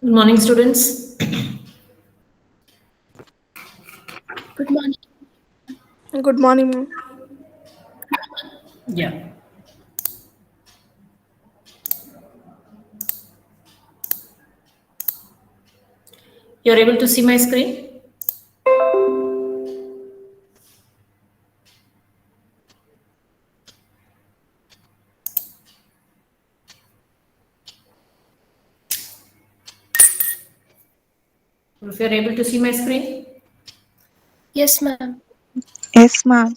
Good morning, students. Good morning. Good morning, ma'am. Yeah, you're able to see my screen? If you're able to see my screen? Yes, ma'am. Yes, ma'am.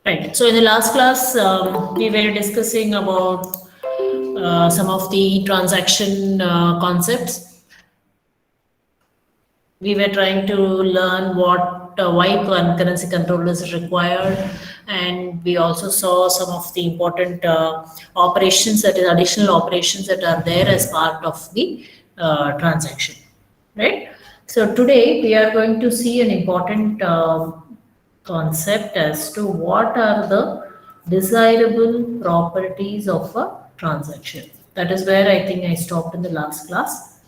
Right. So in the last class, we were discussing about some of the transaction concepts. We were trying to learn what why currency control is required, and we also saw some of the important operations, that is additional operations that are there as part of the transaction, right? So today we are going to see an important concept as to what are the desirable properties of a transaction. That is where I think I stopped in the last class.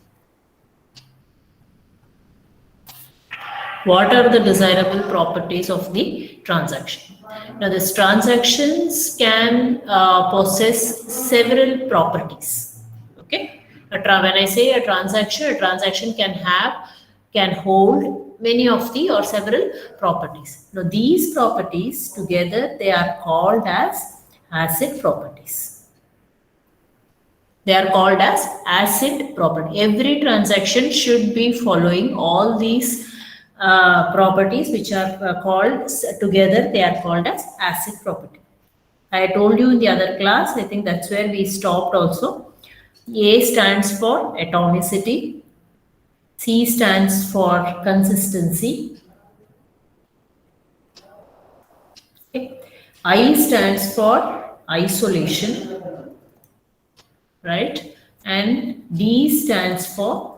What are the desirable properties of the transaction? Now, these transactions can possess several properties. Okay, when I say a transaction can hold many of the or several properties. Now, these properties together they are called as asset properties. They are called as asset property. Every transaction should be following all these properties, which are called together, they are called as asset property. I told you in the other class, I think that's where we stopped also. A stands for atomicity, C stands for consistency, okay. I stands for isolation, right? And D stands for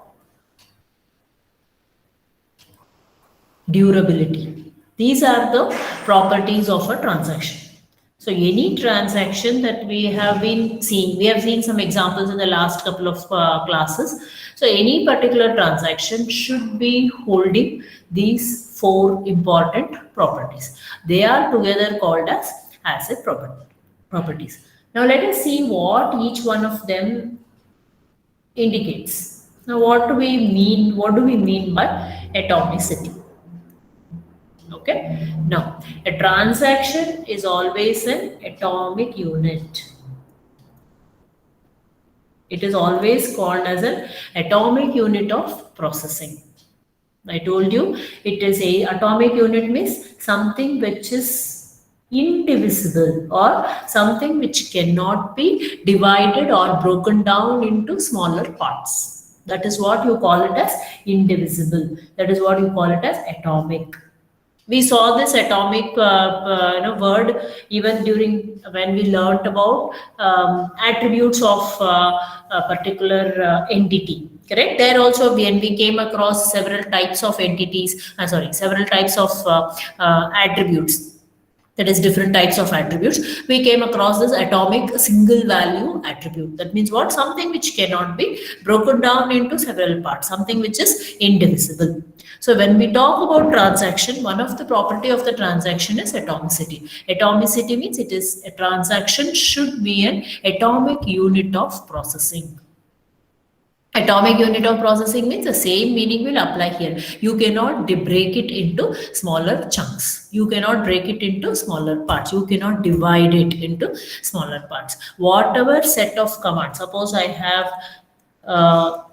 durability. These are the properties of a transaction. So any transaction that we have been seeing, we have seen some examples in the last couple of classes. So any particular transaction should be holding these four important properties. They are together called as asset properties. Now let us see what each one of them indicates. Now what do we mean? What do we mean by atomicity? Okay. Now, a transaction is always an atomic unit. It is always called as an atomic unit of processing. I told you it is a atomic unit means something which is indivisible or something which cannot be divided or broken down into smaller parts. That is what you call it as indivisible. That is what you call it as atomic. We saw this atomic word even during when we learnt about attributes of a particular entity, correct? There also when we came across several types of entities, several types of attributes, that is different types of attributes, we came across this atomic single value attribute. That means what? Something which cannot be broken down into several parts, something which is indivisible. So when we talk about transaction, one of the property of the transaction is atomicity. Atomicity means it is a transaction should be an atomic unit of processing. Atomic unit of processing means the same meaning will apply here. You cannot break it into smaller chunks. You cannot break it into smaller parts. You cannot divide it into smaller parts. Whatever set of commands, suppose I have uh,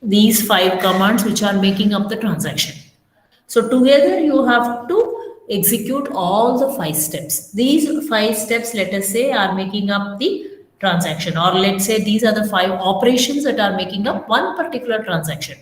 these five commands which are making up the transaction. So together you have to execute all the five steps. These five steps, let us say, are making up the transaction, or let's say these are the five operations that are making up one particular transaction.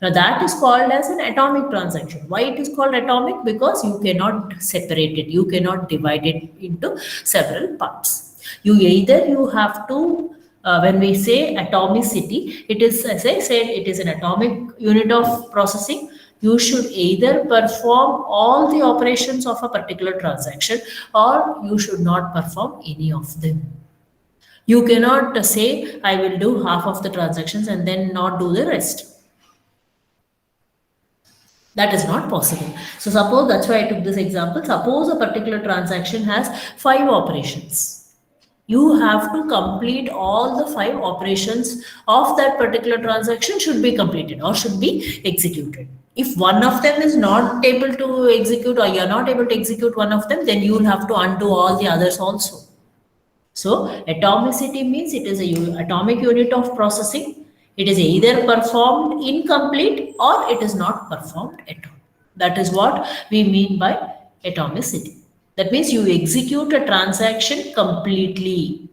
Now that is called as an atomic transaction. Why it is called atomic? Because you cannot separate it, you cannot divide it into several parts. You have to, when we say atomicity, it is, as I said, it is an atomic unit of processing. You should either perform all the operations of a particular transaction, or you should not perform any of them. You cannot say, I will do half of the transactions and then not do the rest. That is not possible. So suppose, that's why I took this example. Suppose a particular transaction has 5 operations. You have to complete all the 5 operations of that particular transaction should be completed or should be executed. If one of them is not able to execute, or you're not able to execute one of them, then you will have to undo all the others also. So atomicity means it is a atomic unit of processing. It is either performed incomplete or it is not performed at all. That is what we mean by atomicity. That means you execute a transaction completely.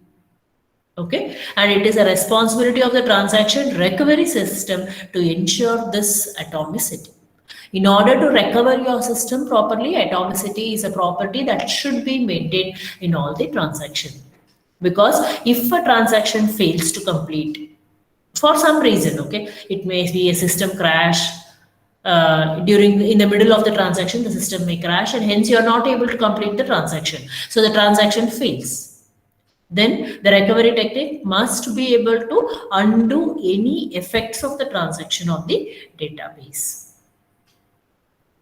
Okay, and it is a responsibility of the transaction recovery system to ensure this atomicity. In order to recover your system properly, atomicity is a property that should be maintained in all the transactions. Because if a transaction fails to complete for some reason, okay, it may be a system crash, in the middle of the transaction, the system may crash, and hence you are not able to complete the transaction. So the transaction fails. Then the recovery technique must be able to undo any effects of the transaction on the database.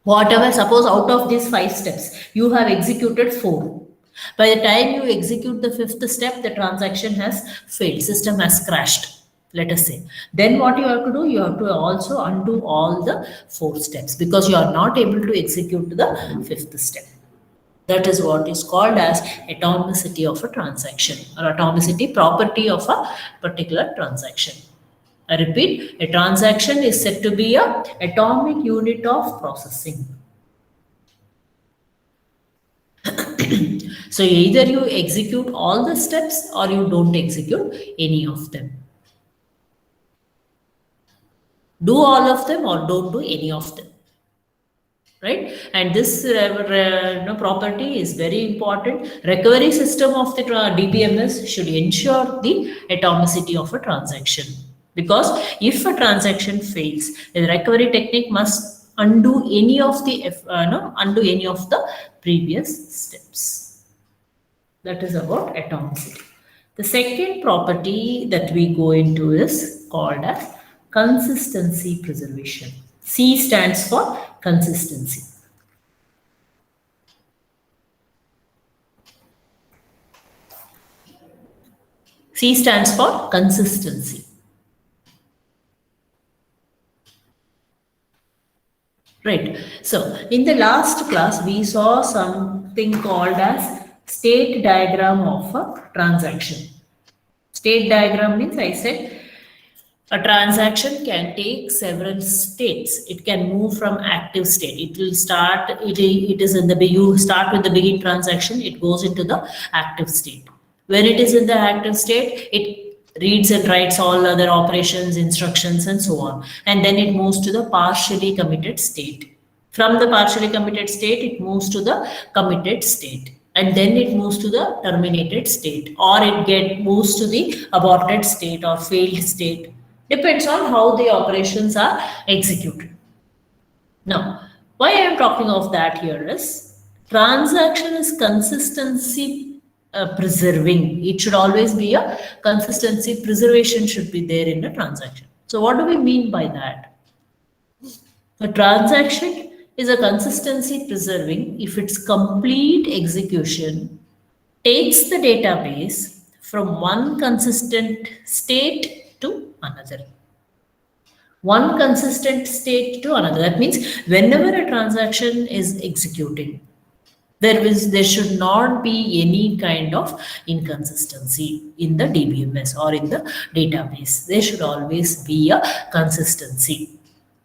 Whatever, suppose out of these 5 steps, you have executed 4. By the time you execute the 5th step, the transaction has failed, system has crashed, let us say. Then what you have to do, you have to also undo all the 4 steps because you are not able to execute the 5th step. That is what is called as atomicity of a transaction, or atomicity property of a particular transaction. I repeat, a transaction is said to be an atomic unit of processing. So either you execute all the steps or you don't execute any of them. Do all of them or don't do any of them. Right? And this property is very important. Recovery system of the DBMS should ensure the atomicity of a transaction. Because if a transaction fails, the recovery technique must undo any of the previous steps. That is about atomicity. The second property that we go into is called as consistency preservation. C stands for consistency. C stands for consistency. Right. So in the last class, we saw something called as state diagram of a transaction. State diagram means, I said, a transaction can take several states. It can move from active state. It will start, it is in the, you start with the begin transaction, it goes into the active state. When it is in the active state, it reads and writes all other operations, instructions, and so on. And then it moves to the partially committed state. From the partially committed state, it moves to the committed state. And then it moves to the terminated state, or it moves to the aborted state or failed state. Depends on how the operations are executed. Now, why I am talking of that here is transaction is consistency preserving. It should always be a consistency preservation should be there in a transaction. So what do we mean by that? A transaction is a consistency preserving if its complete execution takes the database from one consistent state to another. One consistent state to another. That means whenever a transaction is executing, there should not be any kind of inconsistency in the DBMS or in the database. There should always be a consistency.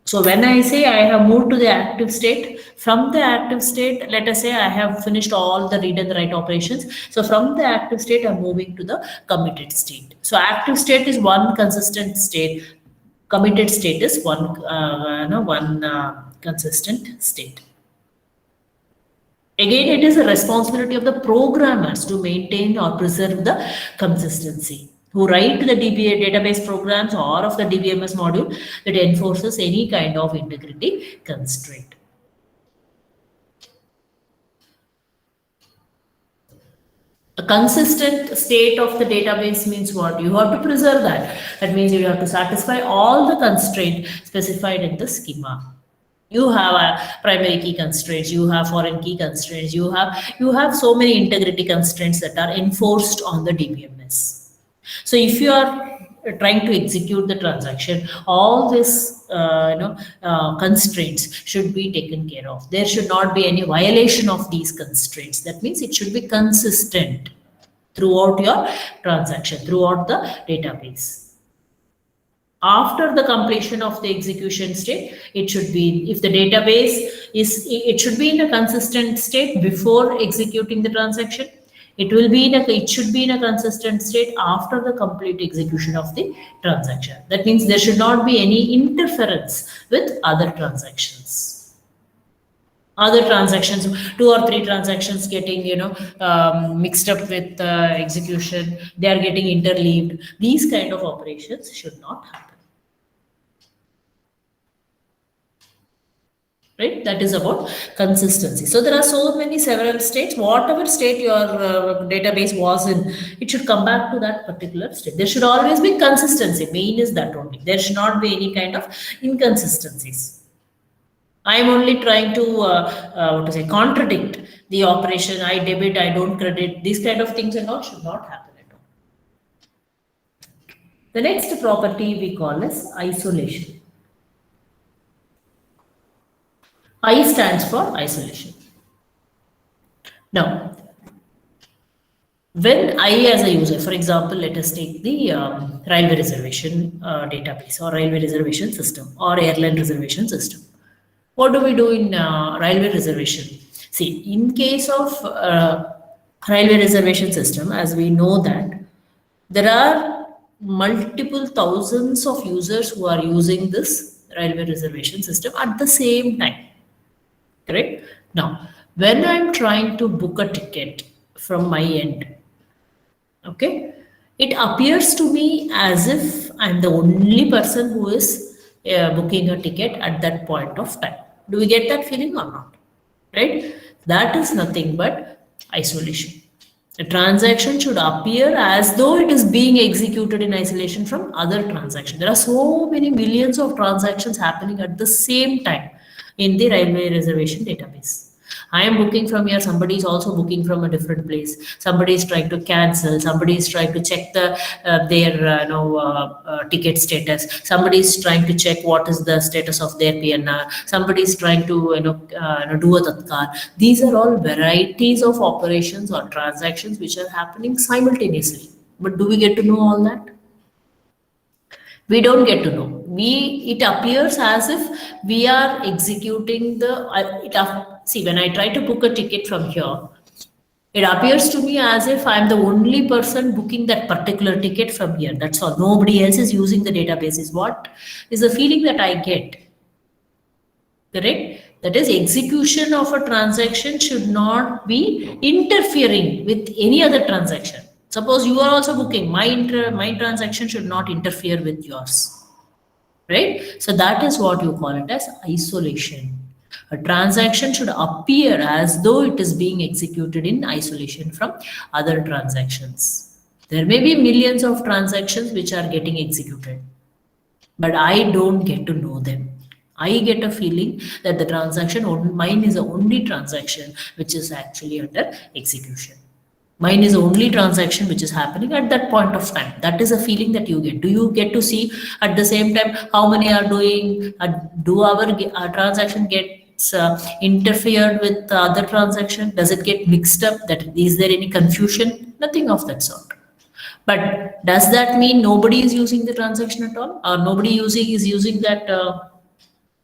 So when I say I have moved to the active state, from the active state, let us say I have finished all the read and the write operations. So from the active state, I'm moving to the committed state. So active state is one consistent state. Committed state is one consistent state. Again, it is a responsibility of the programmers to maintain or preserve the consistency. Who write the DBA database programs or of the DBMS module that enforces any kind of integrity constraint. A consistent state of the database means what? You have to preserve that. That means you have to satisfy all the constraints specified in the schema. You have a primary key constraints, you have foreign key constraints, you have so many integrity constraints that are enforced on the DBMS. So if you are trying to execute the transaction, all these constraints should be taken care of. There should not be any violation of these constraints. That means it should be consistent throughout your transaction, throughout the database. After the completion of the execution state, it should be, if the database is, it should be in a consistent state before executing the transaction. It should be in a consistent state after the complete execution of the transaction. That means there should not be any interference with other transactions. Other transactions, 2 or 3 transactions getting, mixed up with execution, they are getting interleaved. These kind of operations should not happen. Right? That is about consistency. So there are several states. Whatever state your database was in, it should come back to that particular state. There should always be consistency. Main is that only. There should not be any kind of inconsistencies. I am only trying to contradict the operation. I debit, I don't credit. These kind of things and all should not happen at all. The next property we call as isolation. I stands for isolation. Now, when I as a user, for example, let us take the railway reservation database or railway reservation system or airline reservation system. What do we do in railway reservation? See, in case of railway reservation system, as we know that there are multiple thousands of users who are using this railway reservation system at the same time. Correct? Now, when I'm trying to book a ticket from my end, okay, it appears to me as if I'm the only person who is booking a ticket at that point of time. Do we get that feeling or not? Right? That is nothing but isolation. A transaction should appear as though it is being executed in isolation from other transactions. There are so many millions of transactions happening at the same time in the railway reservation database. I am booking from here, somebody is also booking from a different place. Somebody is trying to cancel, somebody is trying to check their ticket status. Somebody is trying to check what is the status of their PNR. Somebody is trying to do a tatkal. These are all varieties of operations or transactions which are happening simultaneously. But do we get to know all that? We don't get to know. It appears as if we are executing see, when I try to book a ticket from here, it appears to me as if I'm the only person booking that particular ticket from here. That's all. Nobody else is using the database. Is what is the feeling that I get. Correct? That is, execution of a transaction should not be interfering with any other transaction. Suppose you are also booking, my transaction should not interfere with yours, right? So that is what you call it as isolation. A transaction should appear as though it is being executed in isolation from other transactions. There may be millions of transactions which are getting executed, but I don't get to know them. I get a feeling that the transaction, mine is the only transaction which is actually under execution. Mine is the only transaction which is happening at that point of time. That is a feeling that you get. Do you get to see at the same time how many are doing? Do our transaction gets interfered with the other transaction? Does it get mixed up? Is there any confusion? Nothing of that sort. But does that mean nobody is using the transaction at all, or nobody is using that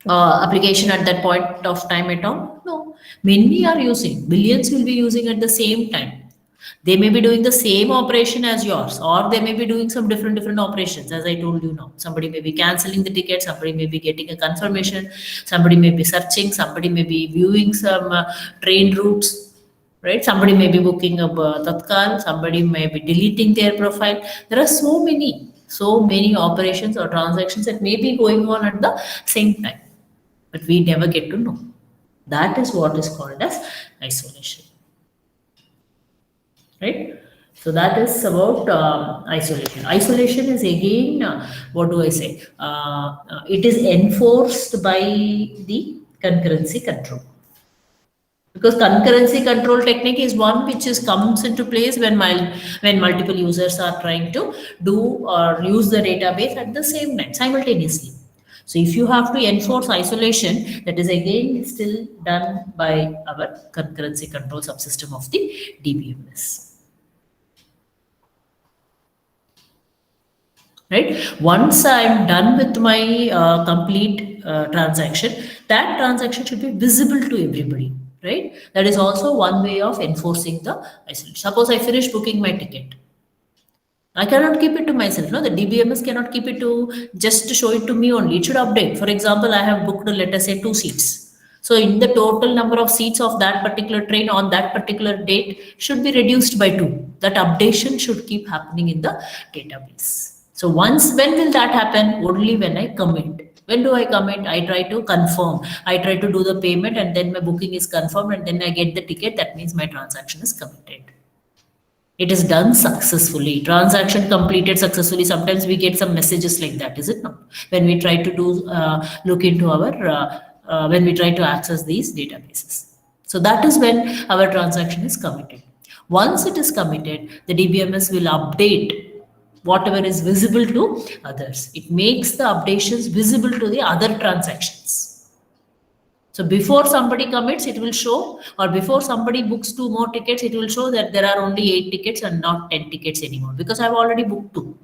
application at that point of time at all? No, many are using. Billions will be using at the same time. They may be doing the same operation as yours, or they may be doing some different operations, as I told you now. Somebody may be canceling the ticket, somebody may be getting a confirmation, somebody may be searching, somebody may be viewing some train routes, right? Somebody may be booking a Tatkal, somebody may be deleting their profile. There are so many operations or transactions that may be going on at the same time, but we never get to know. That is what is called as isolation, right? So that is about isolation. Isolation is again, what do I say? It is enforced by the concurrency control. Because concurrency control technique is one which comes into place when multiple users are trying to do or use the database at the same time simultaneously. So if you have to enforce isolation, that is again still done by our concurrency control subsystem of the DBMS. Right? Once I'm done with my complete transaction, that transaction should be visible to everybody, right? That is also one way of enforcing the isolation. Suppose I finish booking my ticket. I cannot keep it to myself. No, the DBMS cannot keep it to just to show it to me only. It should update. For example, I have booked, let us say, 2 seats. So in the total number of seats of that particular train on that particular date should be reduced by 2. That updation should keep happening in the database. So when will that happen? Only when I commit. When do I commit? I try to confirm. I try to do the payment and then my booking is confirmed and then I get the ticket. That means my transaction is committed. It is done successfully. Transaction completed successfully. Sometimes we get some messages like that, is it not? When we try to look into our, when we try to access these databases. So that is when our transaction is committed. Once it is committed, the DBMS will update whatever is visible to others. It makes the updations visible to the other transactions. So before somebody commits, it will show, or before somebody books 2 more tickets, it will show that there are only 8 tickets and not 10 tickets anymore, because I've already booked 2.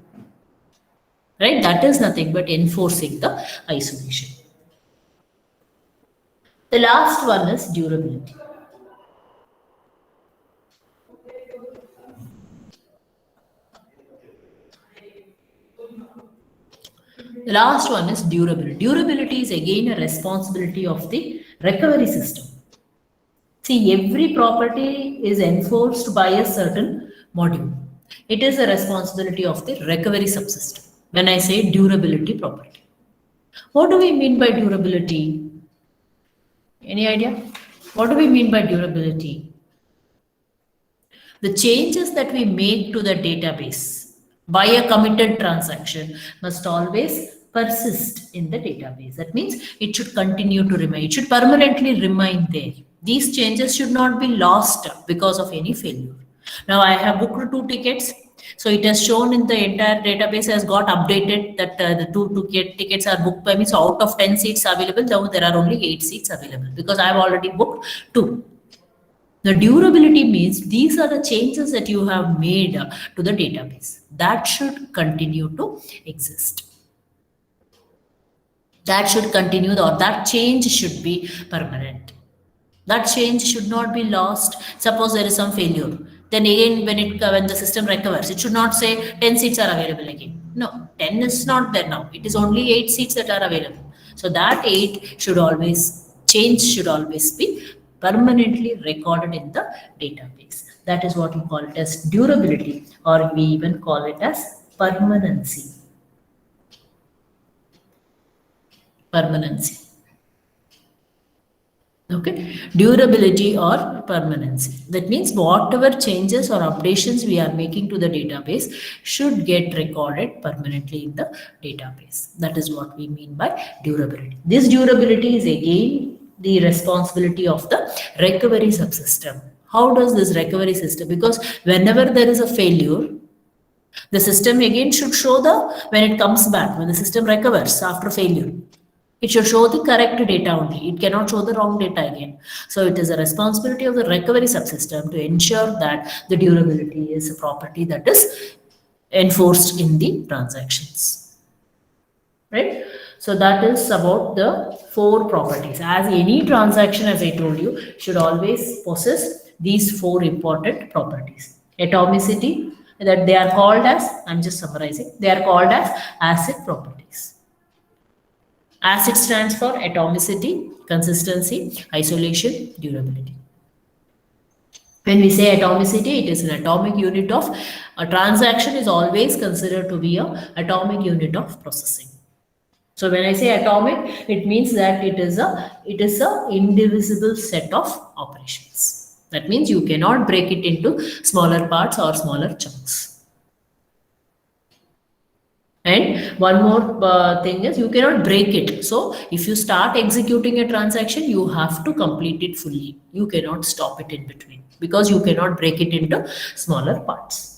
Right? That is nothing but enforcing the isolation. The last one is durability. The last one is durability. Durability is again a responsibility of the recovery system. See, every property is enforced by a certain module. It is a responsibility of the recovery subsystem. When I say durability property, what do we mean by durability? Any idea? What do we mean by durability? The changes that we make to the database by a committed transaction must always persist in the database. That means it should continue to remain. It should permanently remain there. These changes should not be lost because of any failure. Now I have booked 2 tickets. So it has shown in the entire database has got updated that the 2 tickets are booked by me. So out of 10 seats available, now there are only 8 seats available because I have already booked 2. The durability means these are the changes that you have made to the database. That should continue to exist. That should continue, or that change should be permanent. That change should not be lost. Suppose there is some failure. Then again, when the system recovers, it should not say 10 seats are available again. No, 10 is not there now. It is only 8 seats that are available. So that 8 should always, change should always be permanently recorded in the database. That is what we call it as durability, or we even call it as permanency. Permanency. Okay, durability or permanency. That means whatever changes or updations we are making to the database should get recorded permanently in the database. That is what we mean by durability. This durability is again the responsibility of the recovery subsystem. How does this recovery system? Because whenever there is a failure, the system again should show when it comes back, when the system recovers after failure, it should show the correct data only. It cannot show the wrong data again. So it is a responsibility of the recovery subsystem to ensure that the durability is a property that is enforced in the transactions. Right? So that is about the 4 properties. As any transaction, as I told you, should always possess these 4 important properties. Atomicity, that they are called as, I'm just summarizing, they are called as acid properties. Acid stands for atomicity, consistency, isolation, durability. When we say atomicity, it is an atomic unit of a transaction is always considered to be a atomic unit of processing. So when I say atomic, it means that it is a indivisible set of operations. That means you cannot break it into smaller parts or smaller chunks. And one more thing is you cannot break it. So if you start executing a transaction, you have to complete it fully. You cannot stop it in between because you cannot break it into smaller parts.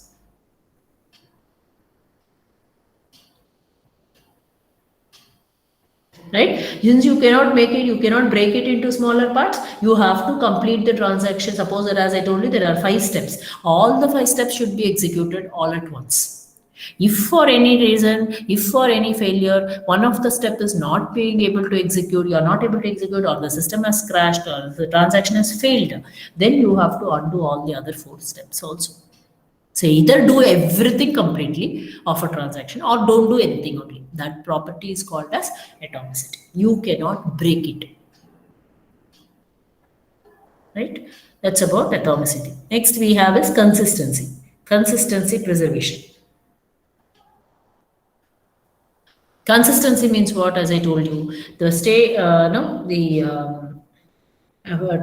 Right? Since you cannot make it, you cannot break it into smaller parts, you have to complete the transaction. Suppose that, as I told you, there are 5 steps. All the 5 steps should be executed all at once. If for any reason, if for any failure, one of the step is not being able to execute, you are not able to execute, or the system has crashed, or the transaction has failed, then you have to undo all the other 4 steps also. So either do everything completely of a transaction or don't do anything only. That property is called as atomicity. You cannot break it. Right? That's about atomicity. Next we have is consistency. Consistency preservation. Consistency means what? As I told you, the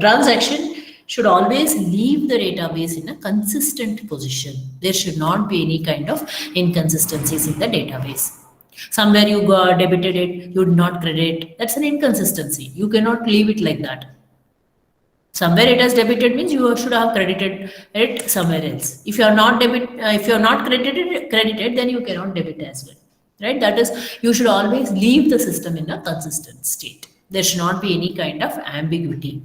transaction should always leave the database in a consistent position. There should not be any kind of inconsistencies in the database. Somewhere you debited it, you did not credit. That's an inconsistency. You cannot leave it like that. Somewhere it has debited means you should have credited it somewhere else. If you are not credited, then you cannot debit as well. Right? That is, you should always leave the system in a consistent state. There should not be any kind of ambiguity.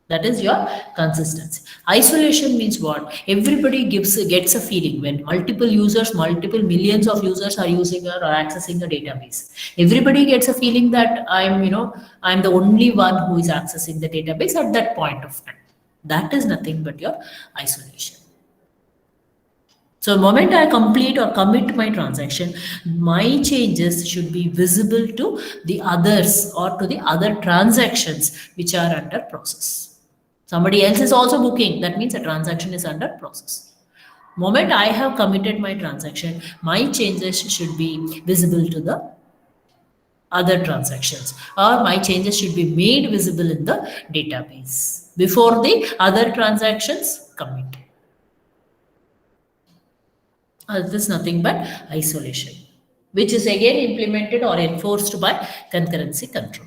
That is your consistency. Isolation means what? Everybody gets a feeling when multiple millions of users are using or accessing a database. Everybody gets a feeling that I'm the only one who is accessing the database at that point of time. That is nothing but your isolation. So the moment I complete or commit my transaction, my changes should be visible to the others or to the other transactions which are under process. Somebody else is also booking. That means a transaction is under process. Moment I have committed my transaction, my changes should be visible to the other transactions, or my changes should be made visible in the database before the other transactions commit. This is nothing but isolation, which is again implemented or enforced by concurrency control.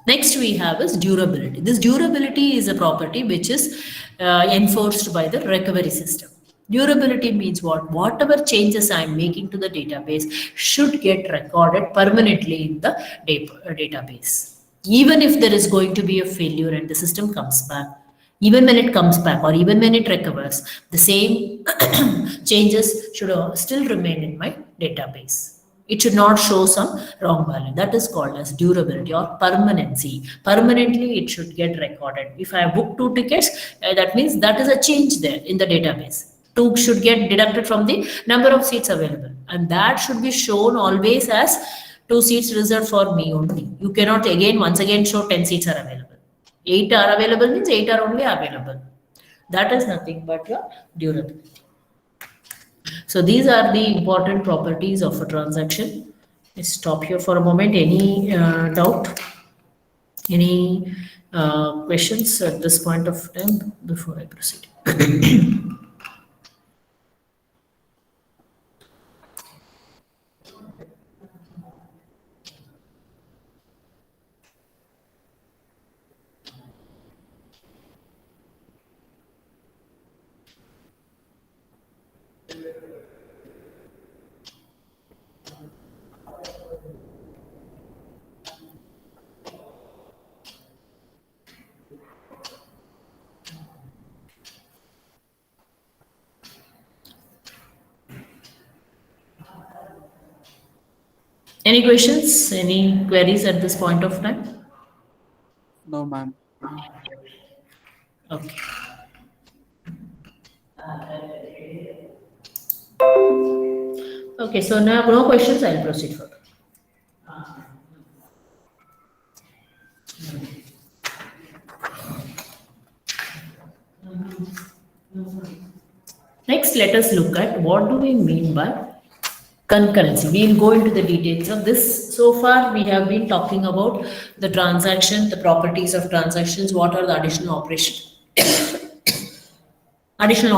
Next we have is durability. This durability is a property which is enforced by the recovery system. Durability means what? Whatever changes I am making to the database should get recorded permanently in the database. Even if there is going to be a failure and the system comes back, even when it comes back or even when it recovers, the same changes should still remain in my database. It should not show some wrong value. That is called as durability or permanency. Permanently, it should get recorded. If I book 2 tickets, that means that is a change there in the database. 2 should get deducted from the number of seats available. And that should be shown always as 2 seats reserved for me only. You cannot once again show 10 seats are available. 8 are available means 8 are only available. That is nothing but your durability. So these are the important properties of a transaction. Let's stop here for a moment. Any doubt? Any questions at this point of time before I proceed? Any questions? Any queries at this point of time? No, ma'am. Okay. Okay, so now no questions, I'll proceed further. Next, let us look at what do we mean by concurrency. We will go into the details of this. So far, we have been talking about the transaction, the properties of transactions, what are the additional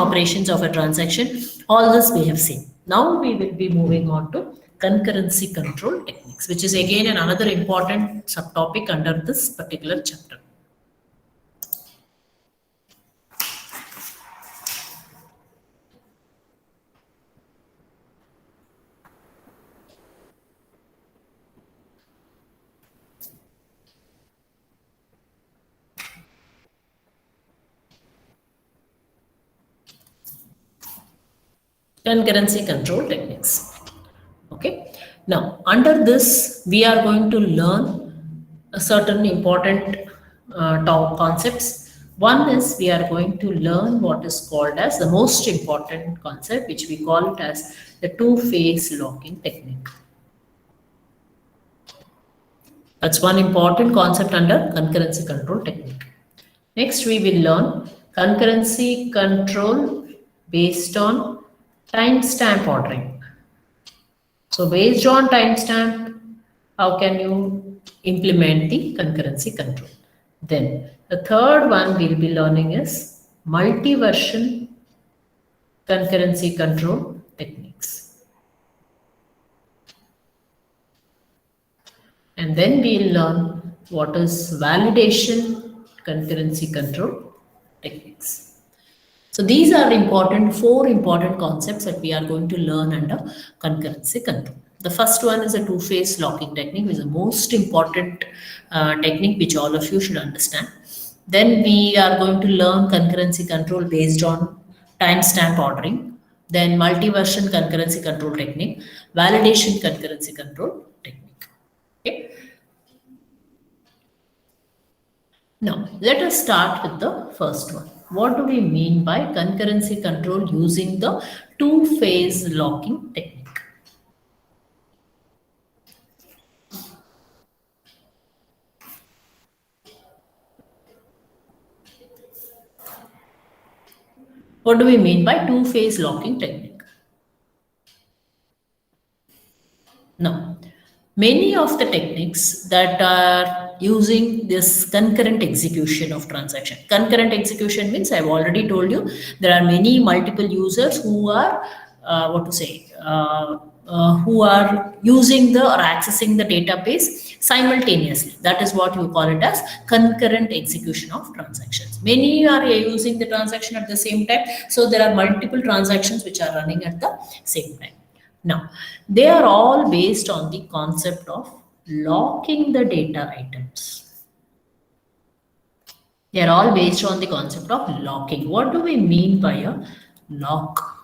operations of a transaction. All this we have seen. Now we will be moving on to concurrency control techniques, which is again another important subtopic under this particular chapter. Concurrency control techniques. Okay, now under this we are going to learn a certain important concepts. One is we are going to learn what is called as the most important concept, which we call it as the two-phase locking technique. That's one important concept under concurrency control technique. Next, we will learn concurrency control based on timestamp ordering. So based on timestamp, how can you implement the concurrency control? Then the third one we'll be learning is multi-version concurrency control techniques. And then we'll learn what is validation concurrency control techniques. So these are four important concepts that we are going to learn under concurrency control. The first one is a two-phase locking technique, which is the most important technique which all of you should understand. Then we are going to learn concurrency control based on timestamp ordering. Then multi-version concurrency control technique, validation concurrency control technique. Okay. Now, let us start with the first one. What do we mean by concurrency control using the two-phase locking technique? What do we mean by two-phase locking technique? Now, many of the techniques that are using this concurrent execution of transaction. Concurrent execution means I've already told you there are many multiple users who are who are using or accessing the database simultaneously. That is what you call it as concurrent execution of transactions. Many are using the transaction at the same time, so there are multiple transactions which are running at the same time. Now, they are all based on the concept of locking the data items. They are all based on the concept of locking. What do we mean by a lock?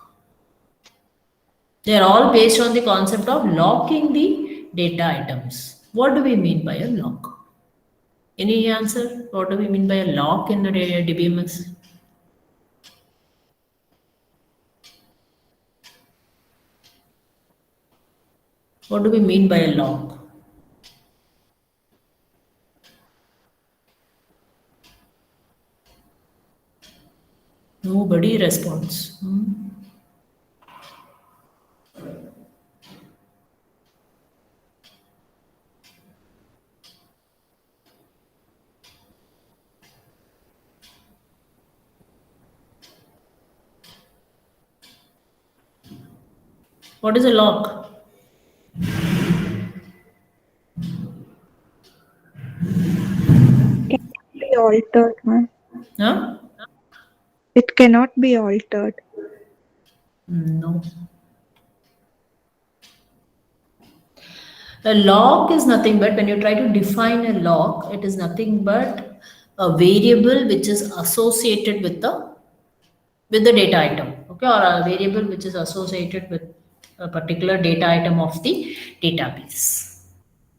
They are all based on the concept of locking the data items. What do we mean by a lock? Any answer? What do we mean by a lock in the DBMS? What do we mean by a lock? Nobody responds. What is a lock? Be altered, ma'am. Huh? It cannot be altered. No. A lock is nothing but, when you try to define a lock, it is nothing but a variable which is associated with the data item, okay, or a variable which is associated with a particular data item of the database.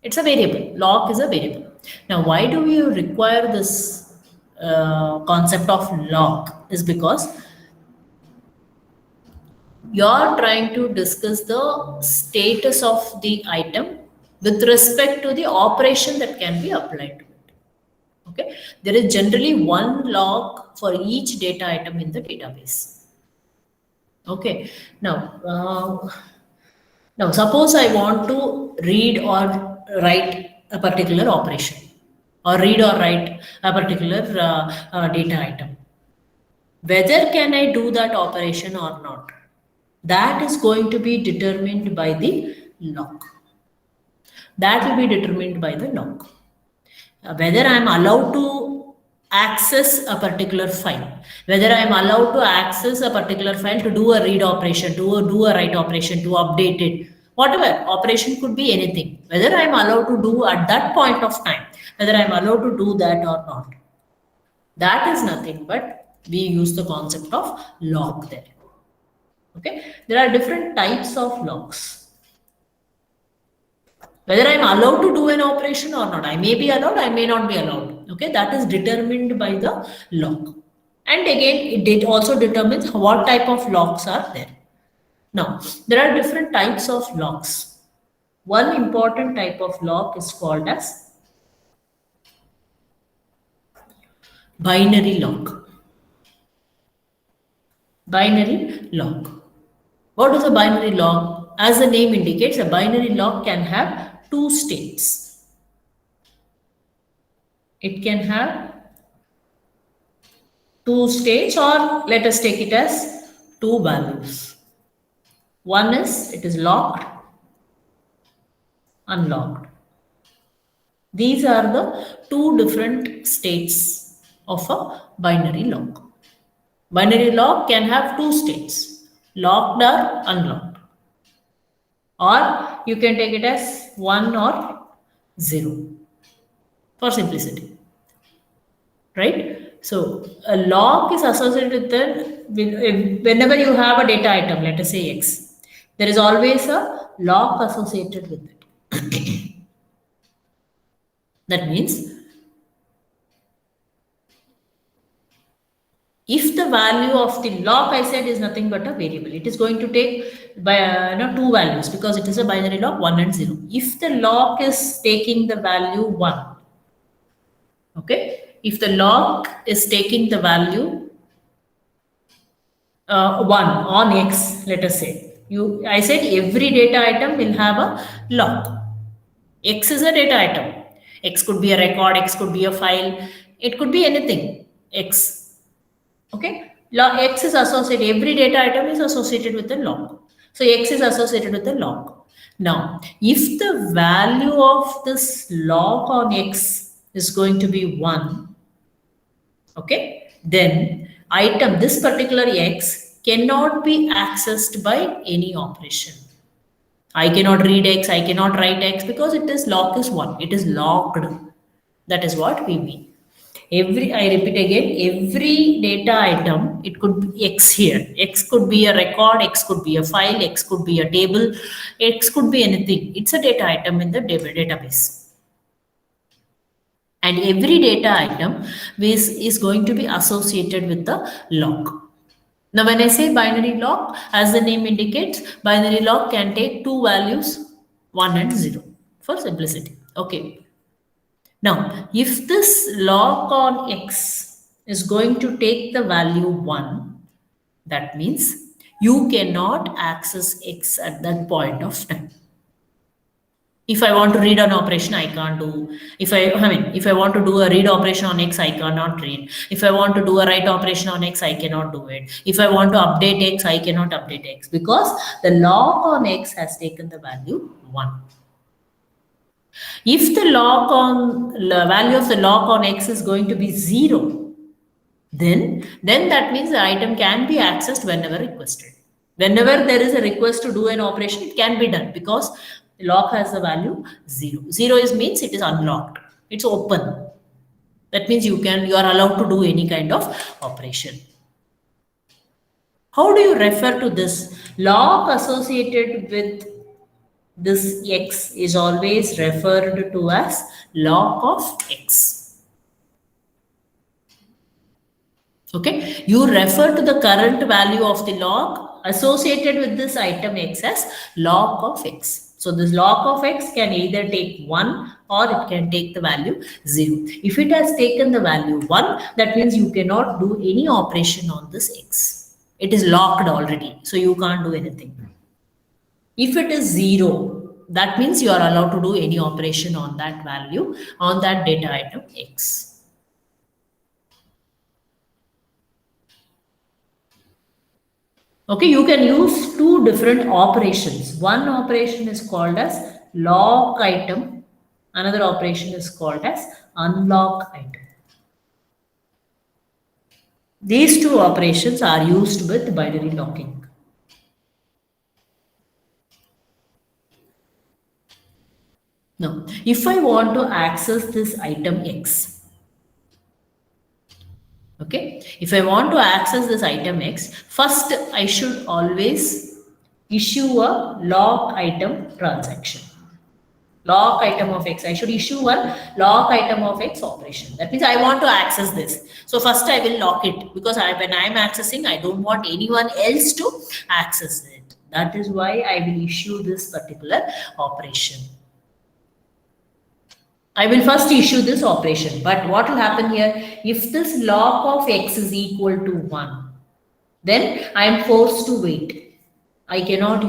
It's a variable. Lock is a variable. Now, why do we require this concept of lock? Is because You're trying to discuss the status of the item with respect to the operation that can be applied to it. Okay, there is generally one log for each data item in the database. Okay, now suppose I want to read or write a particular operation, or read or write a particular data item. Whether can I do that operation or not, that is going to be determined by the log. That will be determined by the log. Whether I am allowed to access a particular file, whether I am allowed to access a particular file to do a read operation, to do a write operation, to update it, whatever operation could be anything, whether I am allowed to do at that point of time, whether I am allowed to do that or not, that is nothing but we use the concept of log there. Okay, there are different types of logs. Whether I'm allowed to do an operation or not, I may be allowed, I may not be allowed. Okay, that is determined by the log. And again, it also determines what type of logs are there. Now, there are different types of logs. One important type of log is called as binary log. Binary log. What is a binary log? As the name indicates, a binary log can have two states. It can have two states, or let us take it as two values. One is it is locked, unlocked. These are the two different states of a binary log. Binary log can have two states, locked or unlocked. Or you can take it as 1 or 0 for simplicity, right? So a log is associated with whenever you have a data item, let us say X, there is always a log associated with it. That means if the value of the log, I said, is nothing but a variable, it is going to take by two values because it is a binary log 1 and 0. If the log is taking the value 1, okay, if the log is taking the value 1 on X, let us say, I said every data item will have a log. X is a data item. X could be a record, X could be a file, it could be anything. X. Okay, log X is associated, every data item is associated with the log. So X is associated with the log. Now, if the value of this log on X is going to be 1, okay, then item, this particular X cannot be accessed by any operation. I cannot read X, I cannot write X because it is log is 1, it is logged. That is what we mean. I repeat again, every data item, it could be X here. X could be a record, X could be a file, X could be a table, X could be anything. It's a data item in the database. And every data item is going to be associated with the log. Now, when I say binary log, as the name indicates, binary log can take two values, 1 and 0, for simplicity. Okay. Now, if this log on X is going to take the value 1, that means you cannot access X at that point of time. If I want to read an operation, I can't do. If I want to do a read operation on X, I cannot read. If I want to do a write operation on X, I cannot do it. If I want to update X, I cannot update X because the log on X has taken the value 1. If the value of the log on X is going to be 0, then that means the item can be accessed whenever requested. Whenever there is a request to do an operation, it can be done because the log has the value 0. 0 means it is unlocked. It's open. That means you are allowed to do any kind of operation. How do you refer to this? Log associated with this X is always referred to as log of X. Okay, you refer to the current value of the log associated with this item x as log of x. So this log of x can either take 1 or it can take the value 0. If it has taken the value 1, that means you cannot do any operation on this x. It is locked already, so you can't do anything. If it is 0, that means you are allowed to do any operation on that value, on that data item x. Okay, you can use two different operations. One operation is called as lock item. Another operation is called as unlock item. These two operations are used with binary locking. Now, if I want to access this item X, okay, if I want to access this item X, first I should always issue a lock item transaction. Lock item of X. I should issue one lock item of X operation. That means I want to access this. So first I will lock it because when I am accessing, I don't want anyone else to access it. That is why I will issue this particular operation. I will first issue this operation. But what will happen here? If this lock of X is equal to 1, then I am forced to wait. I cannot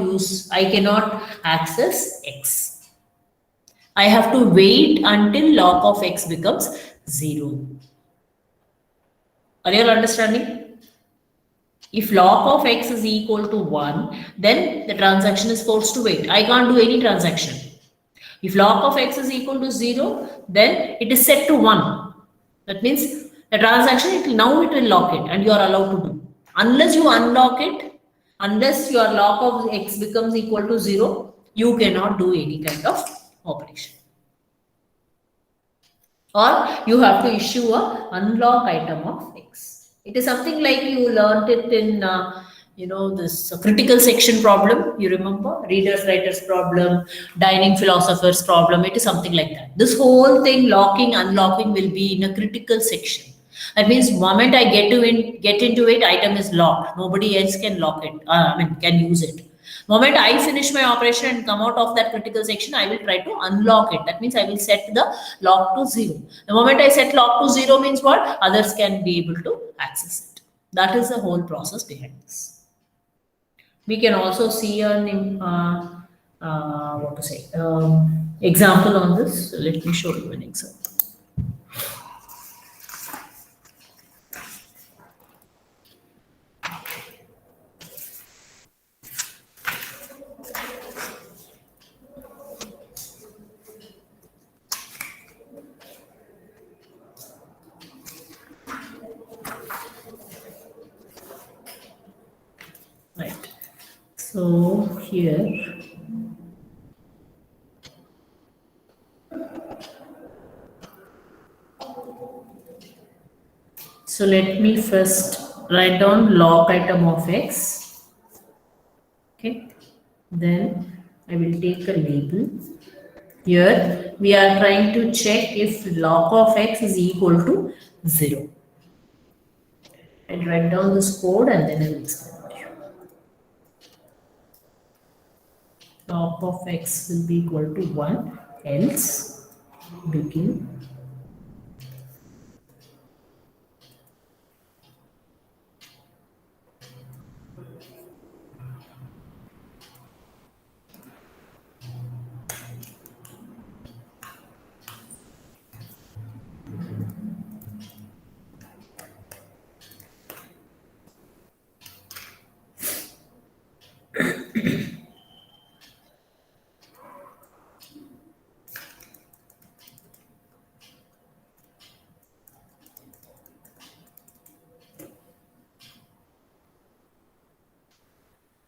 access X. I have to wait until log of X becomes 0. Are you all understanding? If log of X is equal to 1, then the transaction is forced to wait. I can't do any transaction. If log of X is equal to 0, then it is set to 1. That means the transaction, now it will lock it and you are allowed to do. Unless you unlock it, unless your log of X becomes equal to 0, you cannot do any kind of operation. Or you have to issue a unlock item of X. It is something like you learned it in this critical section problem. You remember readers writers problem, dining philosophers problem. It is something like that. This whole thing, locking, unlocking, will be in a critical section. That means moment I get into it, item is locked. Nobody else can lock it. Can use it. Moment I finish my operation and come out of that critical section, I will try to unlock it. That means I will set the lock to 0. The moment I set lock to 0 means what? Others can be able to access it. That is the whole process behind this. We can also see an example on this. Let me show you an example. Right. So here, so let me first write down log item of X. Okay. Then I will take a label. Here we are trying to check if log of X is equal to 0. I'll write down this code and then I will explain. Log of X will be equal to 1, else begin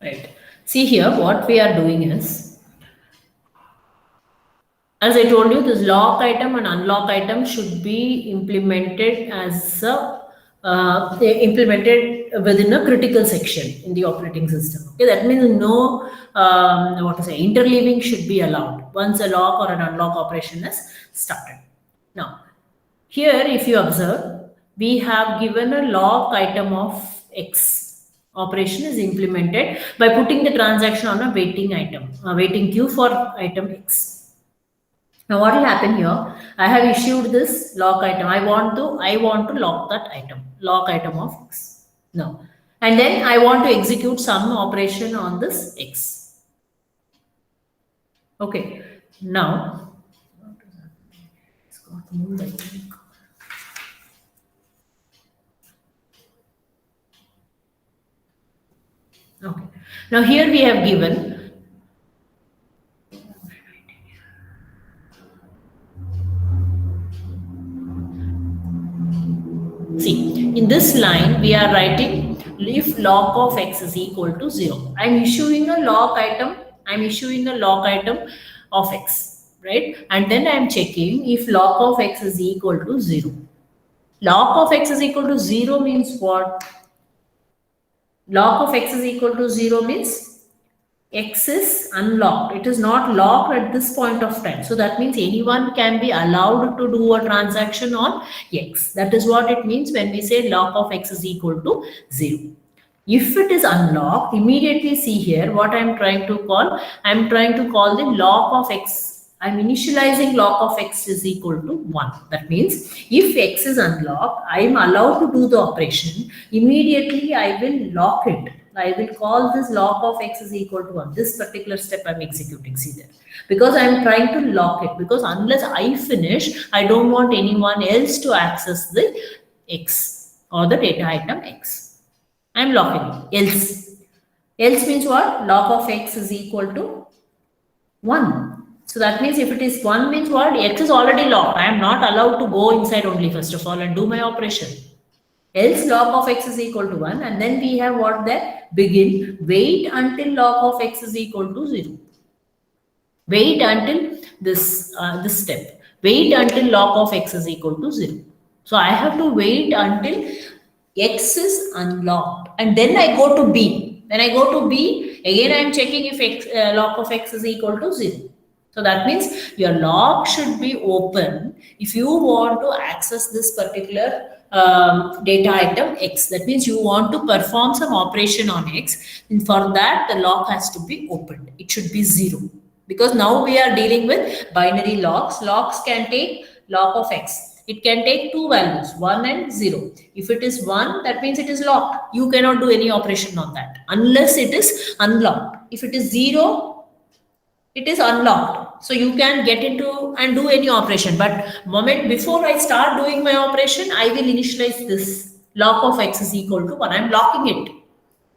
right. See here, what we are doing is, as I told you, this lock item and unlock item should be implemented as implemented within a critical section in the operating system. Okay, that means no interleaving should be allowed once a lock or an unlock operation is started. Now, here if you observe, we have given a lock item of X. operation is implemented by putting the transaction on a waiting item, a waiting queue for item X. Now what will happen here? I have issued this lock item. I want to lock that item, lock item of X. No. And then I want to execute some operation on this X. Okay. Now, it's got moved, I think. Okay. Now here we have given see, in this line, we are writing if lock of X is equal to 0. I'm issuing a lock item. I'm issuing a lock item of X, right? And then I'm checking if lock of X is equal to 0. Lock of X is equal to 0 means what? Lock of X is equal to 0 means X is unlocked. It is not locked at this point of time. So that means anyone can be allowed to do a transaction on X. That is what it means when we say lock of X is equal to 0. If it is unlocked, immediately see here what I am trying to call. I am trying to call the lock of X. I am initializing lock of X is equal to 1. That means if X is unlocked, I am allowed to do the operation. Immediately I will lock it. I will call this lock of X is equal to 1. This particular step I am executing, see there. Because I am trying to lock it. Because unless I finish, I don't want anyone else to access the X or the data item X. I am locking it. Else means what? Lock of X is equal to 1. So that means if it is 1 means what? X is already locked. I am not allowed to go inside only first of all and do my operation. Else lock of X is equal to 1, and then we have what there? Begin. Wait until lock of X is equal to 0. Wait until this step. Wait until lock of X is equal to 0. So I have to wait until X is unlocked, and then I go to B. When I go to B, again I am checking if X, lock of X is equal to 0. So that means your lock should be open if you want to access this particular data item X. That means you want to perform some operation on X, and for that the lock has to be opened. It should be 0, because now we are dealing with binary locks. Locks can take lock of X. It can take two values, 1 and 0. If it is 1, that means it is locked. You cannot do any operation on that unless it is unlocked. If it is 0, it is unlocked. So you can get into and do any operation. But moment before I start doing my operation, I will initialize this lock of X is equal to 1. I am locking it.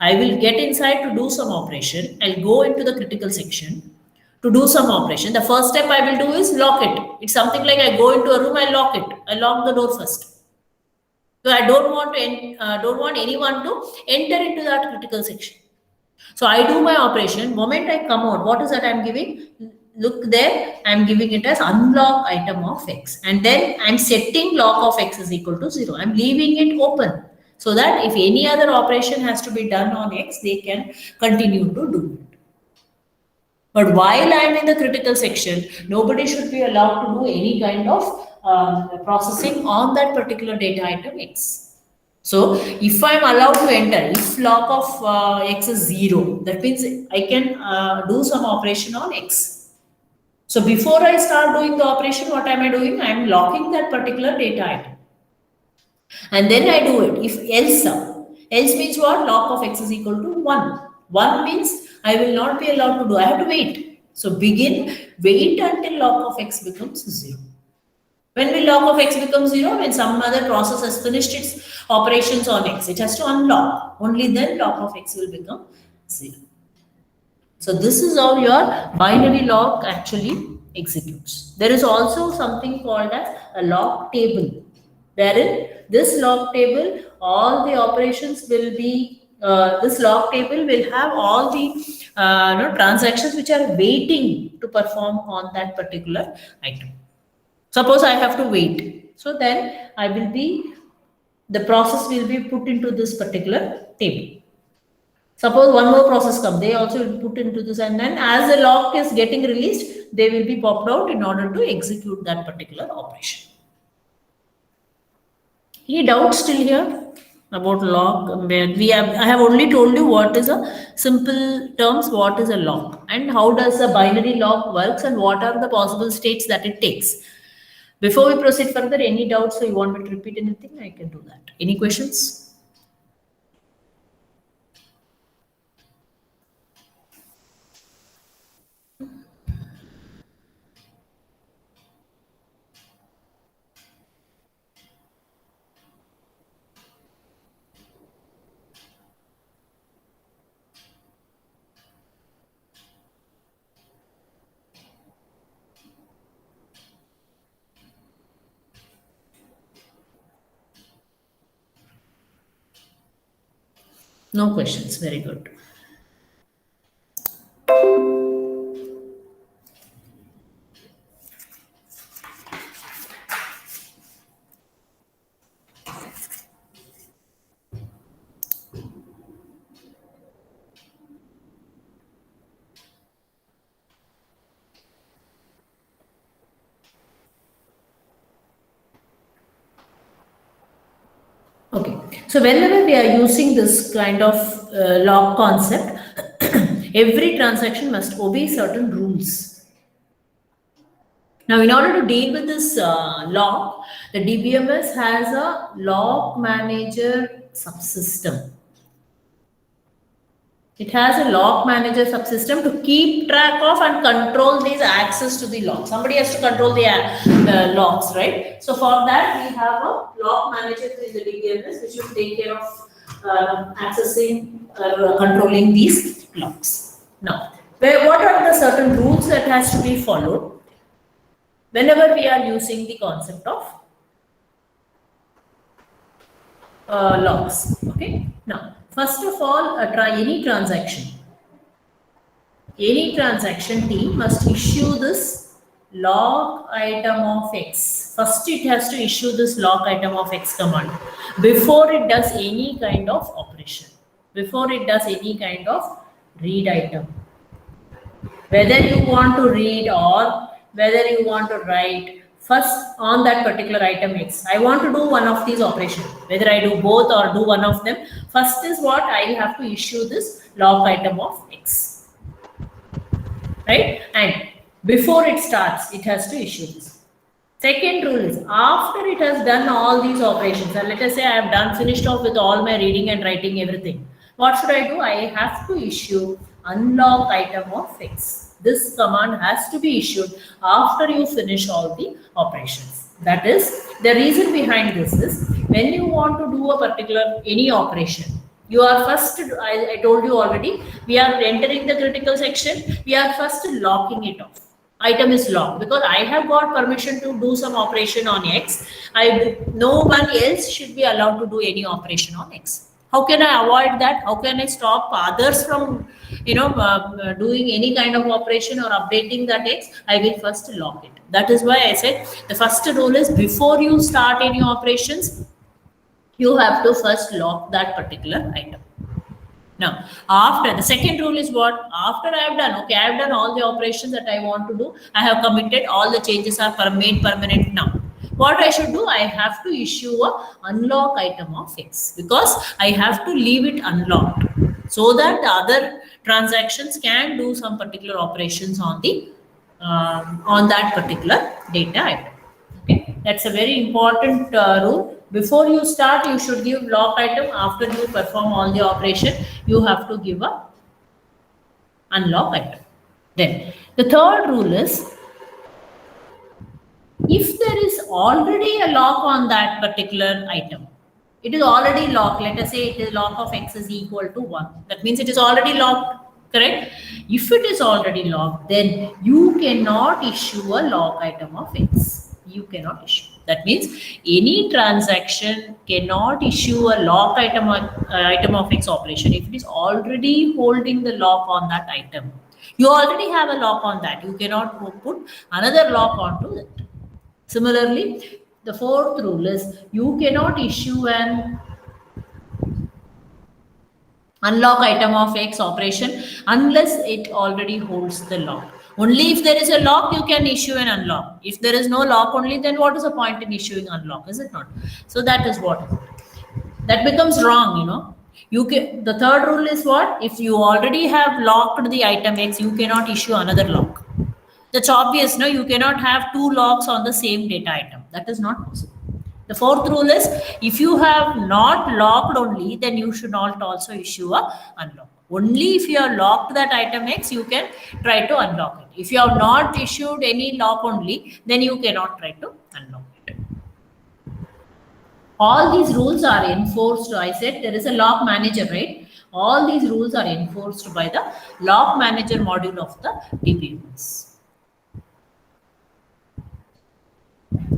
I will get inside to do some operation. I'll go into the critical section to do some operation. The first step I will do is lock it. It's something like I go into a room, I lock it. I lock the door first. So I don't want anyone to enter into that critical section. So I do my operation. Moment I come out, what is that I'm giving? Look there, I'm giving it as unlock item of X. And then I'm setting lock of X is equal to 0. I'm leaving it open so that if any other operation has to be done on X, they can continue to do it. But while I'm in the critical section, nobody should be allowed to do any kind of processing on that particular data item X. So if I'm allowed to enter, if lock of X is 0, that means I can do some operation on X. So before I start doing the operation, what am I doing? I am locking that particular data item. And then I do it. If else means what? Lock of X is equal to 1. 1 means I will not be allowed to do. I have to wait. So wait until lock of X becomes 0. When will lock of X become 0? When some other process has finished its operations on X. It has to unlock. Only then lock of X will become 0. So this is how your binary lock actually executes. There is also something called as a lock table. Wherein this lock table, all the operations will be, this lock table will have all the transactions which are waiting to perform on that particular item. Suppose I have to wait. So then the process will be put into this particular table. Suppose one more process comes, they also will put into this, and then as the lock is getting released, they will be popped out in order to execute that particular operation. Any doubts still here? about lock. I have only told you what is a simple terms, what is a lock, and how does a binary lock works, and what are the possible states that it takes. Before we proceed further, any doubts, or you want me to repeat anything, I can do that. Any questions? No questions. Very good. Okay, so whenever we are using this kind of lock concept, every transaction must obey certain rules. Now, in order to deal with this lock, the DBMS has a lock manager subsystem. It has a lock manager subsystem to keep track of and control these access to the lock. Somebody has to control the locks, right? So for that, we have a lock manager in the DBMS which will take care of accessing, controlling these locks. Now, what are the certain rules that has to be followed whenever we are using the concept of locks? Okay. Now, first of all, any transaction team must issue this lock item of X. First, it has to issue this lock item of X command before it does any kind of operation, before it does any kind of read item. Whether you want to read or whether you want to write, first on that particular item X, I want to do one of these operations. Whether I do both or do one of them, first is what I have to issue this lock item of X, right? And before it starts, it has to issue this. Second rule is after it has done all these operations, and let us say I have finished off with all my reading and writing everything. What should I do? I have to issue unlock item of X. This command has to be issued after you finish all the operations. That is, the reason behind this is when you want to do a particular any operation, you are first, I told you already, we are entering the critical section, we are first locking it off. Item is locked because I have got permission to do some operation on X. No one else should be allowed to do any operation on X. How can I avoid that? How can I stop others from, doing any kind of operation or updating that X? I will first lock it. That is why I said the first rule is before you start any operations, you have to first lock that particular item. Now, after the second rule is what? After I have done, okay, I have done all the operations that I want to do. I have committed, all the changes are made permanent now. What I should do? I have to issue a unlock item of X because I have to leave it unlocked so that the other transactions can do some particular operations on the on that particular data item. Okay, that's a very important rule. Before you start, you should give lock item. After you perform all the operation, you have to give a unlock item. Then the third rule is, if there is already a lock on that particular item, it is already locked. Let us say it is lock of X is equal to 1. That means it is already locked, correct? If it is already locked, then you cannot issue a lock item of X. You cannot issue. That means any transaction cannot issue a lock item of X operation if it is already holding the lock on that item. You already have a lock on that. You cannot put another lock onto it. Similarly, the fourth rule is you cannot issue an unlock item of X operation unless it already holds the lock. Only if there is a lock, you can issue an unlock. If there is no lock only, then what is the point in issuing unlock, is it not? So that is what. That becomes wrong, you know. You can, the third rule is what? If you already have locked the item X, you cannot issue another lock. That's obvious, no? You cannot have two locks on the same data item. That is not possible. The fourth rule is if you have not locked only, then you should not also issue a unlock. Only if you have locked that item X, you can try to unlock it. If you have not issued any lock only, then you cannot try to unlock it. All these rules are enforced. I said there is a lock manager, right? All these rules are enforced by the lock manager module of the DBMS.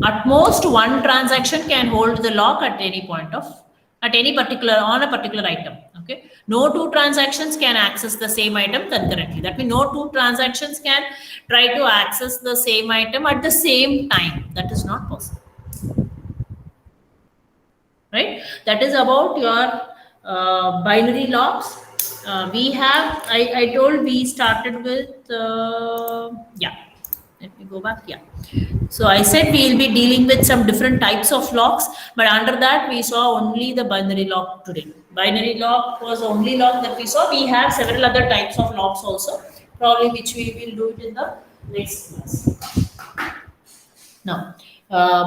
At most, one transaction can hold the lock at any point of, at any particular, on a particular item. Okay. No two transactions can access the same item concurrently. That means no two transactions can try to access the same item at the same time. That is not possible. Right? That is about your binary locks. We have, I told we started with, yeah, let me go back. Yeah. So I said we will be dealing with some different types of locks, but under that we saw only the binary lock today. Binary lock was the only lock that we saw. We have several other types of locks also, probably which we will do it in the next class. Now,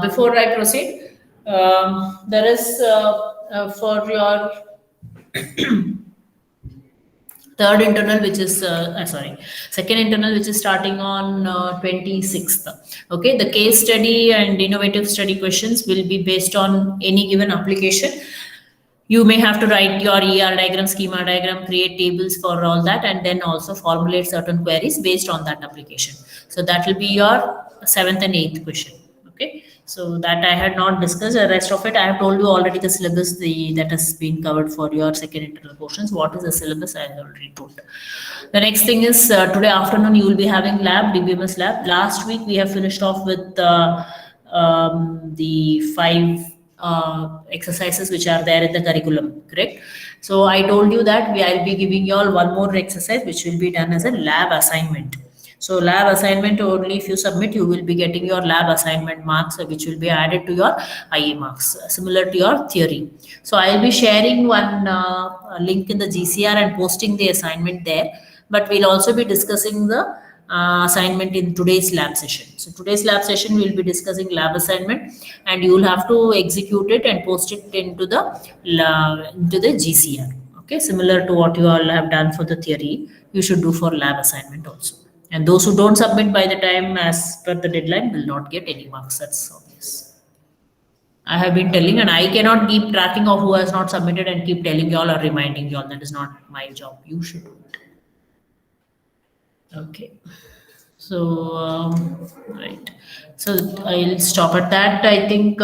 before I proceed, there is for your third internal, which is second internal, which is starting on 26th. Okay, the case study and innovative study questions will be based on any given application. You may have to write your ER diagram, schema diagram, create tables for all that, and then also formulate certain queries based on that application. So that will be your 7th and 8th question. Okay, so that I had not discussed. The rest of it I have told you already. The syllabus that has been covered for your second internal portions. What is the syllabus? I have already told. The next thing is today afternoon you will be having lab, DBMS lab. Last week we have finished off with the 5 exercises which are there in the curriculum, correct? So I told you that I'll be giving you all one more exercise which will be done as a lab assignment. So lab assignment, only if you submit, you will be getting your lab assignment marks, which will be added to your IA marks, similar to your theory. So I'll be sharing one link in the GCR and posting the assignment there, but we'll also be discussing the assignment in today's lab session. So today's lab session we'll be discussing lab assignment, and you will have to execute it and post it into the GCR. Okay, similar to what you all have done for the theory, you should do for lab assignment also. And those who don't submit by the time as per the deadline will not get any marks. That's obvious. I have been telling, and I cannot keep tracking of who has not submitted and keep telling you all or reminding you all. That is not my job. You should do it. Okay. So, right. So I'll stop at that. I think,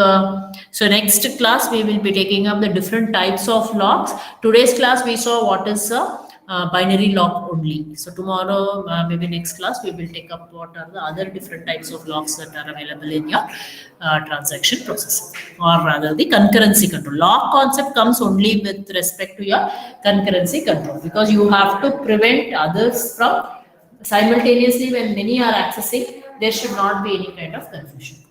so next class, we will be taking up the different types of locks. Today's class, we saw what is a binary lock only. So tomorrow, maybe next class, we will take up what are the other different types of locks that are available in your transaction process, or rather the concurrency control. Lock concept comes only with respect to your concurrency control, because you have to prevent others from simultaneously. When many are accessing, there should not be any kind of confusion.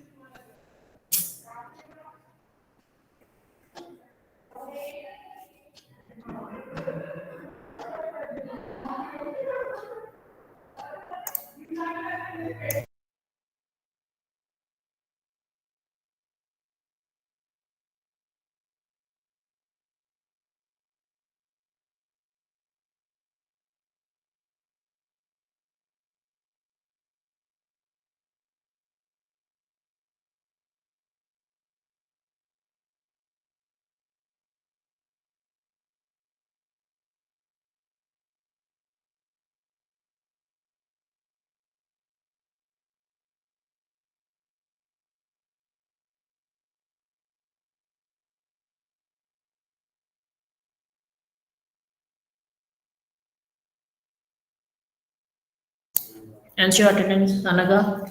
Answer your attendance, Anaga.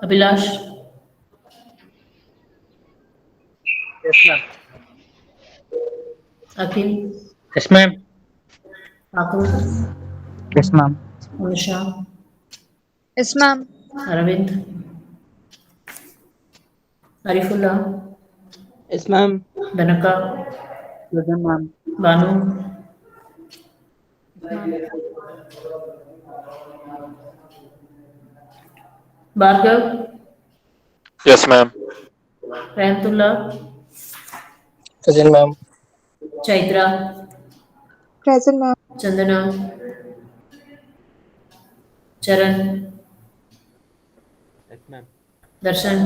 Abhilash. Yes, ma'am. Akhil. Yes, ma'am. Atul. Yes, ma'am. Anusha. Yes, ma'am. Aravind. Arifullah, Yes, ma'am. Dhanaka, Present, ma'am. Banu, Bhargav, Yes, ma'am. Rahmatullah, Present, ma'am. Chaitra, Present, ma'am. Chandana, Charan, Yes, ma'am. Darshan,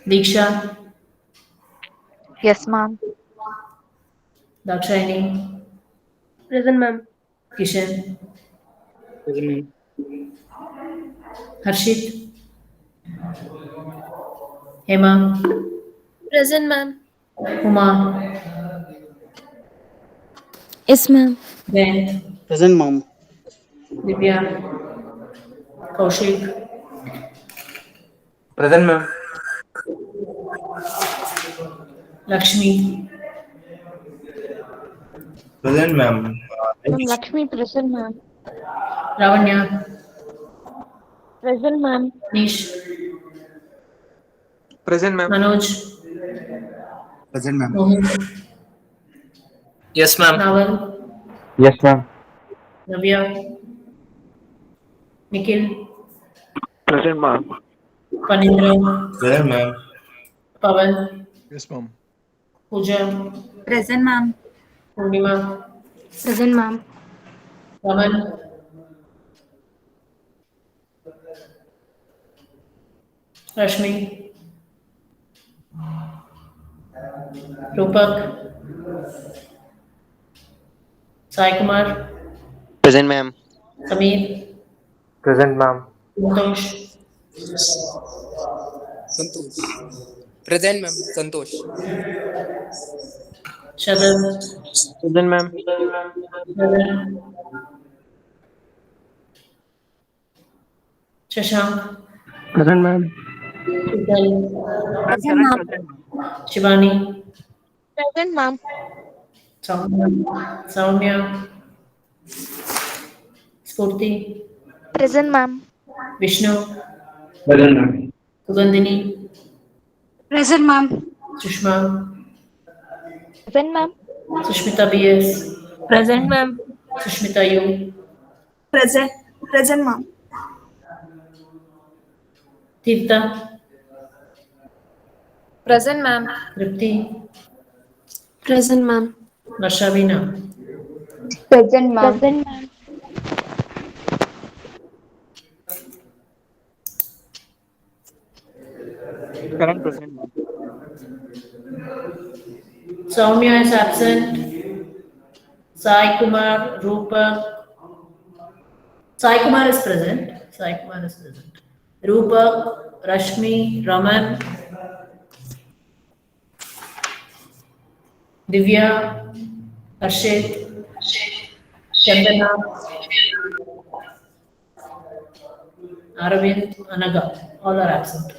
Diksha, Yes, ma'am. Dakshayani, Present, ma'am. Kishan, Present, ma'am. Harshit, Hema, Present, ma'am. Uma, Yes, ma'am. Jayant, Present, ma'am. Divya, Kaushik, Present, ma'am. Lakshmi, Present, ma'am. Ma'am, Lakshmi, present, ma'am. Ravanya, Present, ma'am. Nish, Present, ma'am. Manoj, Present, ma'am. Mohan, Yes, ma'am. Naval, Yes, ma'am. Navya, Nikhil, Present, ma'am. Panindra, Present, ma'am. Pawan, Yes, ma'am. Pooja, Present, ma'am. Purnima, Present, ma'am. Raman, Rashmi, Rupak, Sai Kumar, Present, ma'am. Sameer, Present, ma'am. Santosh, Santosh. Present, ma'am. Santosh. Sharad, Present, ma'am. Sharan, Shashank, Present, ma'am. Shital, Present, ma'am. Shivani, Present, ma'am. Soumya, Spurti, Present, ma'am. Vishnu, Present, ma'am. Sugandhini, Present, ma'am. Sushma, Present, ma'am. Sushmita BS, Present, ma'am. Sushmita U, Present. Present, ma'am. Tirtha, Present, ma'am. Tripti, Present, ma'am. Varshavina, Present, ma'am. Present, ma'am. Current present, ma'am. Soumya is absent, Sai Kumar, Rupak, Sai Kumar is present, Sai Kumar is present, Rupak, Rashmi, Raman, Divya, Harshit, Chandana, Aravind, Anaga, all are absent.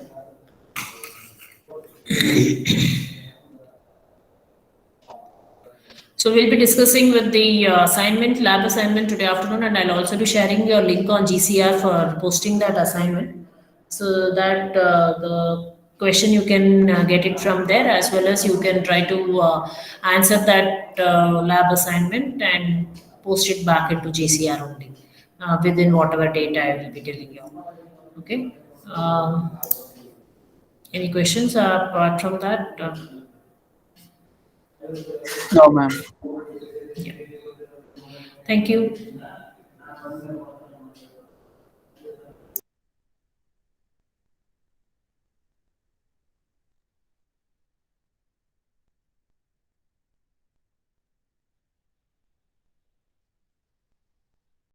So we'll be discussing with the lab assignment today afternoon, and I'll also be sharing your link on GCR for posting that assignment, so that the question you can get it from there, as well as you can try to answer that lab assignment and post it back into GCR only within whatever date I will be telling you. Okay. Any questions apart from that? No, ma'am. Thank you.